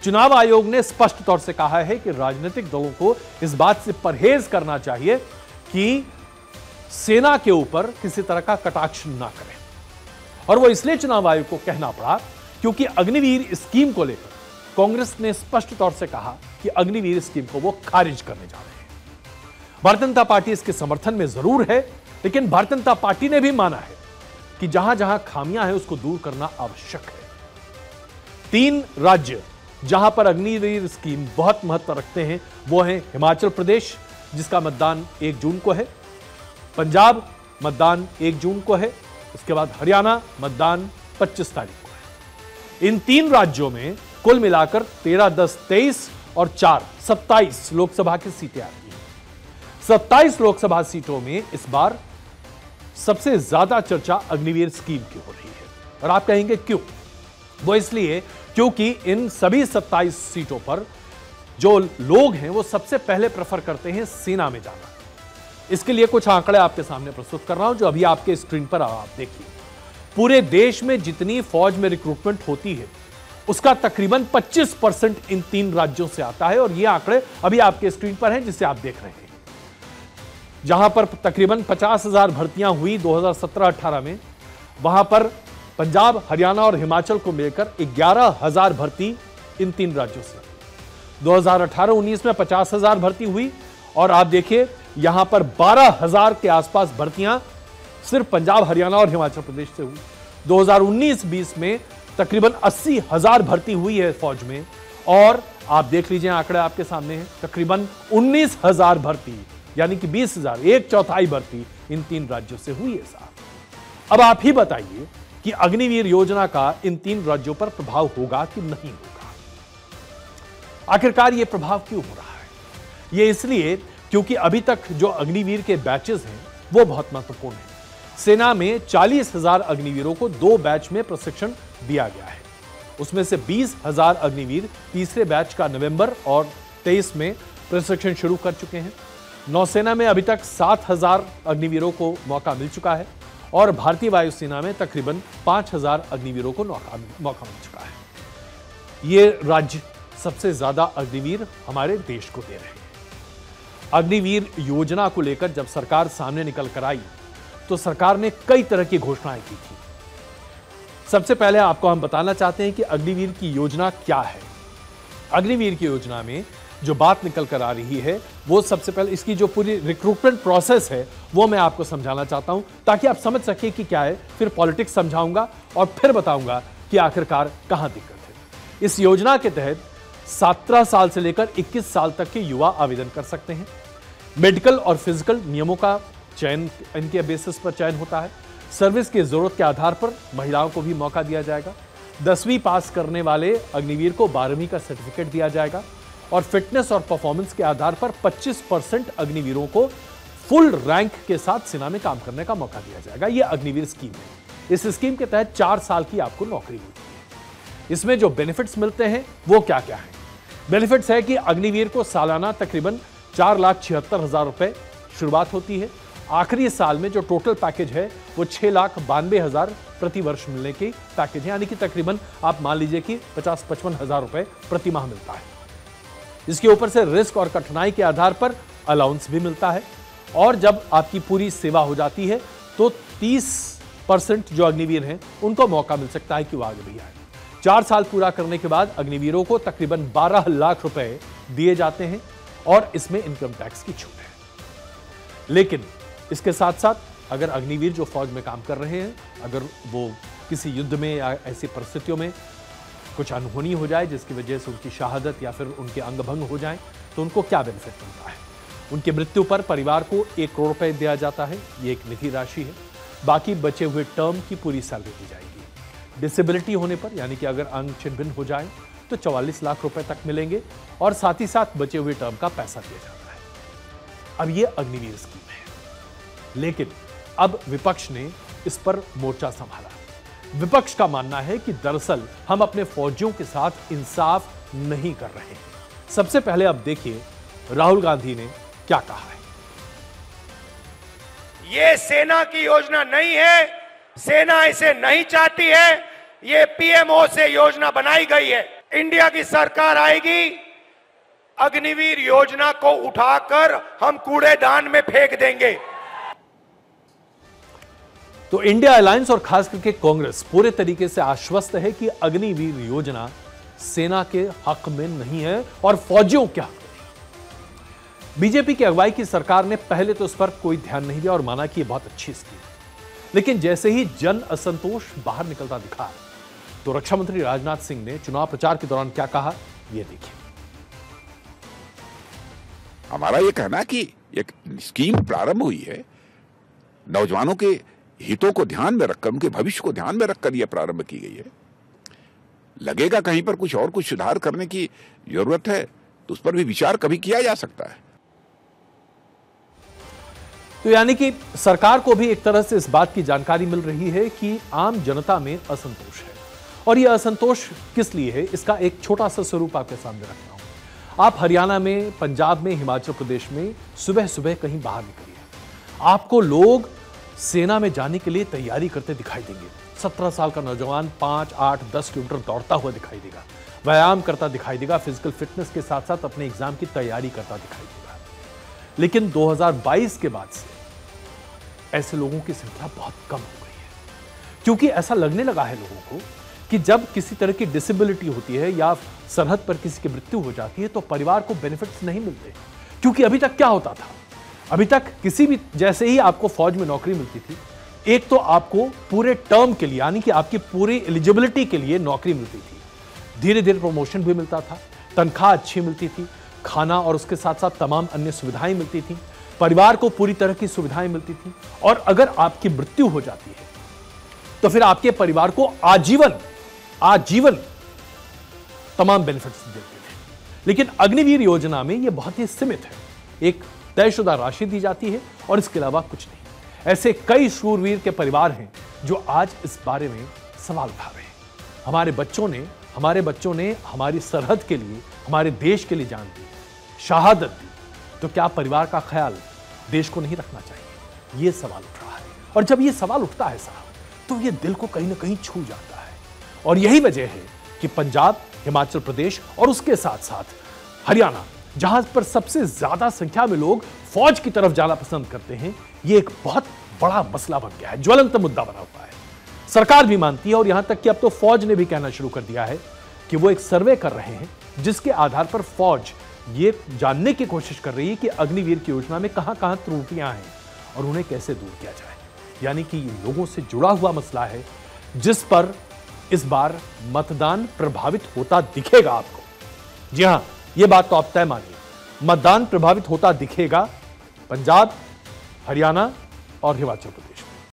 चुनाव आयोग ने स्पष्ट तौर से कहा है कि राजनीतिक दलों को इस बात से परहेज करना चाहिए कि सेना के ऊपर किसी तरह का कटाक्ष ना करें। और वो इसलिए चुनाव आयोग को कहना पड़ा क्योंकि अग्निवीर स्कीम को लेकर कांग्रेस ने स्पष्ट तौर से कहा कि अग्निवीर स्कीम को वो खारिज करने जा रहे हैं। भारतीय जनता पार्टी इसके समर्थन में जरूर है, लेकिन भारतीय जनता पार्टी ने भी माना है कि जहां जहां खामियां हैं उसको दूर करना आवश्यक है। 3 राज्य जहां पर अग्निवीर स्कीम बहुत महत्व रखते हैं वो है हिमाचल प्रदेश, जिसका मतदान 1 जून को है, पंजाब मतदान 1 जून को है, उसके बाद हरियाणा मतदान 25 तारीख को है। इन 3 राज्यों में कुल मिलाकर 13, 10, 23 और 4 27 लोकसभा की सीटें आती हैं। 27 लोकसभा सीटों में इस बार सबसे ज्यादा चर्चा अग्निवीर स्कीम की हो रही है। और आप कहेंगे क्यों? वो इसलिए क्योंकि इन सभी 27 सीटों पर जो लोग हैं वो सबसे पहले प्रेफर करते हैं सेना में जाना। इसके लिए कुछ आंकड़े आपके सामने प्रस्तुत कर रहा हूं जो अभी आपके स्क्रीन पर आप देखिए। पूरे देश में जितनी फौज में रिक्रूटमेंट होती है उसका तकरीबन 25% इन 3 राज्यों से आता है। और ये आंकड़े अभी आपके स्क्रीन पर हैं जिसे आप देख रहे हैं। जहां पर तकरीबन 50,000 भर्तियां हुई 2017-18 में, वहां पर पंजाब, हरियाणा और हिमाचल को मिलकर 11,000 भर्ती इन 3 राज्यों से। 2018-19 में 50,000 भर्ती हुई और आप देखिए यहां पर 12,000 के आसपास भर्तियां सिर्फ पंजाब, हरियाणा और हिमाचल प्रदेश से हुई। 2019-20 में तकरीबन 80,000 भर्ती हुई है फौज में। और आप देख लीजिए आंकड़े आपके सामने हैं, तकरीबन 19,000 भर्ती यानी कि 20,000, 1/4 भर्ती इन 3 राज्यों से हुई है साहब। अब आप ही बताइए कि अग्निवीर योजना का इन 3 राज्यों पर प्रभाव होगा कि नहीं होगा? आखिरकार यह प्रभाव क्यों हो रहा है? यह इसलिए क्योंकि अभी तक जो अग्निवीर के बैचेस हैं वो बहुत महत्वपूर्ण हैं। सेना में 40,000 अग्निवीरों को 2 बैच में प्रशिक्षण दिया गया है। उसमें से 20,000 अग्निवीर तीसरे बैच का नवंबर और 23 में प्रशिक्षण शुरू कर चुके हैं। नौसेना में अभी तक 7,000 अग्निवीरों को मौका मिल चुका है और भारतीय वायुसेना में तकरीबन 5,000 अग्निवीरों को मौका मिल चुका है। ये राज्य सबसे ज्यादा अग्निवीर हमारे देश को दे रहे हैं। अग्निवीर योजना को लेकर जब सरकार सामने निकल कर आई तो सरकार ने कई तरह की घोषणाएं की थी। सबसे पहले आपको हम बताना चाहते हैं कि अग्निवीर की योजना क्या है। अग्निवीर की योजना में जो बात निकल कर आ रही है वो सबसे पहले इसकी जो पूरी रिक्रूटमेंट प्रोसेस है वो मैं आपको समझाना चाहता हूं ताकि आप समझ सके कि क्या है। फिर पॉलिटिक्स समझाऊंगा और फिर बताऊंगा कि आखिरकार कहां दिक्कत है। इस योजना के तहत 17 साल से लेकर 21 साल तक के युवा आवेदन कर सकते हैं। मेडिकल और फिजिकल नियमों का चयन इनके बेसिस पर चयन होता है। सर्विस की जरूरत के आधार पर महिलाओं को भी मौका दिया जाएगा। 10वीं पास करने वाले अग्निवीर को 12वीं का सर्टिफिकेट दिया जाएगा और फिटनेस और परफॉर्मेंस के आधार पर 25% अग्निवीरों को फुल रैंक के साथ सेना में काम करने का मौका दिया जाएगा। यह अग्निवीर स्कीम है। इस स्कीम के तहत 4 साल की आपको नौकरी मिलती है। इसमें जो बेनिफिट्स मिलते हैं वो क्या क्या है? बेनिफिट्स है कि अग्निवीर को सालाना तकरीबन 4,76,000 रुपए शुरुआत होती है। आखिरी साल में जो टोटल पैकेज है वो 6,92,000 प्रति वर्ष मिलने की पैकेज है, यानी कि तकरीबन आप मान लीजिए कि 50-55,000 रुपए प्रति माह मिलता है। इसके ऊपर से रिस्क और कठिनाई के आधार पर अलाउंस भी मिलता है। और जब आपकी पूरी सेवा हो जाती है तो 30% जो अग्निवीर हैं उनको मौका मिल सकता है कि वो आगे भी आए। 4 साल पूरा करने के बाद अग्निवीरों को तकरीबन 12 लाख रुपए दिए जाते हैं और इसमें इनकम टैक्स की छूट है। लेकिन इसके साथ साथ अगर अग्निवीर जो फौज में काम कर रहे हैं, अगर वो किसी युद्ध में या ऐसी परिस्थितियों में कुछ अनहोनी हो जाए जिसकी वजह से उनकी शहादत या फिर उनके अंग भंग हो जाए तो उनको क्या बेनिफिट मिलता है? उनकी मृत्यु पर परिवार को 1 करोड़ रुपए दिया जाता है। ये एक निधि राशि है। बाकी बचे हुए टर्म की पूरी सैलरी दी जाएगी। डिसेबिलिटी होने पर यानी कि अगर अंग छिन्न भिन्न हो जाए तो 44 लाख रुपए तक मिलेंगे और साथ ही साथ बचे हुए टर्म का पैसा दिया जाता है। अब ये अग्निवीर स्कीम है, लेकिन अब विपक्ष ने इस पर मोर्चा संभाला। विपक्ष का मानना है कि दरअसल हम अपने फौजियों के साथ इंसाफ नहीं कर रहे हैं। सबसे पहले अब देखिए राहुल गांधी ने क्या कहा है। ये सेना की योजना नहीं है, सेना इसे नहीं चाहती है। ये पीएमओ से योजना बनाई गई है। इंडिया की सरकार आएगी, अग्निवीर योजना को उठाकर हम कूड़ेदान में फेंक देंगे। तो इंडिया अलायंस और खास करके कांग्रेस पूरे तरीके से आश्वस्त है कि अग्निवीर योजना सेना के हक में नहीं है और फौजियों के हक में। बीजेपी की अगुवाई की सरकार ने पहले तो इस पर कोई ध्यान नहीं दिया और माना कि यह बहुत अच्छी स्कीम है, लेकिन जैसे ही जन असंतोष बाहर निकलता दिखा तो रक्षा मंत्री राजनाथ सिंह ने चुनाव प्रचार के दौरान क्या कहा, यह देखिए। हमारा यह कहना कि एक स्कीम प्रारंभ हुई है, नौजवानों के हितों को ध्यान में रखकर, उनके भविष्य को ध्यान में रखकर यह प्रारंभ की गई है। लगेगा कहीं पर कुछ और कुछ सुधार करने की जरूरत है तो उस पर भी विचार कभी किया जा सकता है। तो यानी कि सरकार को भी एक तरह से इस बात की जानकारी मिल रही है कि आम जनता में असंतोष है, और यह असंतोष किस लिए है, इसका एक छोटा सा स्वरूप आपके सामने रखता हूं। आप हरियाणा में, पंजाब में, हिमाचल प्रदेश में सुबह सुबह कहीं बाहर निकलिए, आपको लोग सेना में जाने के लिए तैयारी करते दिखाई देंगे। 17 साल का नौजवान 5, 8, 10 किलोमीटर दौड़ता हुआ दिखाई देगा, व्यायाम करता दिखाई देगा, फिजिकल फिटनेस के साथ साथ अपने एग्जाम की तैयारी करता दिखाई देगा। लेकिन 2022 के बाद से ऐसे लोगों की संख्या बहुत कम हो गई है, क्योंकि ऐसा लगने लगा है लोगों को कि जब किसी तरह की डिसेबिलिटी होती है या सरहद पर किसी की मृत्यु हो जाती है तो परिवार को बेनिफिट्स नहीं मिलते। क्योंकि अभी तक क्या होता था, अभी तक किसी भी, जैसे ही आपको फौज में नौकरी मिलती थी, एक तो आपको पूरे टर्म के लिए, यानी कि आपकी पूरी एलिजिबिलिटी के लिए नौकरी मिलती थी, धीरे धीरे प्रमोशन भी मिलता था, तनख्वाह अच्छी मिलती थी, खाना और उसके साथ साथ तमाम अन्य सुविधाएं मिलती थी, परिवार को पूरी तरह की सुविधाएं मिलती थी, और अगर आपकी मृत्यु हो जाती है तो फिर आपके परिवार को आजीवन तमाम बेनिफिट्स देते थे। लेकिन अग्निवीर योजना में यह बहुत ही सीमित है, एक तयशुदा राशि दी जाती है और इसके अलावा कुछ नहीं। ऐसे कई शूरवीर के परिवार हैं जो आज इस बारे में सवाल उठा रहे हैं। हमारे बच्चों ने हमारी सरहद के लिए, हमारे देश के लिए जान दी, शहादत दी, तो क्या परिवार का ख्याल देश को नहीं रखना चाहिए? यह सवाल उठ रहा है, और जब यह सवाल उठता है साहब, तो यह दिल को कहीं ना कहीं छू जाता है। और यही वजह है कि पंजाब, हिमाचल प्रदेश और उसके साथ साथ हरियाणा, जहां पर सबसे ज्यादा संख्या में लोग फौज की तरफ जाना पसंद करते हैं, यह एक बहुत बड़ा मसला बन गया है, ज्वलंत मुद्दा बना हुआ है। सरकार भी मानती है, और यहां तक कि अब तो फौज ने भी कहना शुरू कर दिया है कि वो एक सर्वे कर रहे हैं जिसके आधार पर फौज ये जानने की कोशिश कर रही है कि अग्निवीर की योजना में कहां कहां त्रुटियां हैं और उन्हें कैसे दूर किया जाए। यानी कि लोगों से जुड़ा हुआ मसला है जिस पर इस बार मतदान प्रभावित होता दिखेगा आपको। जी हां, यह बात तो आप तय मानिए, मतदान प्रभावित होता दिखेगा पंजाब, हरियाणा और हिमाचल प्रदेश।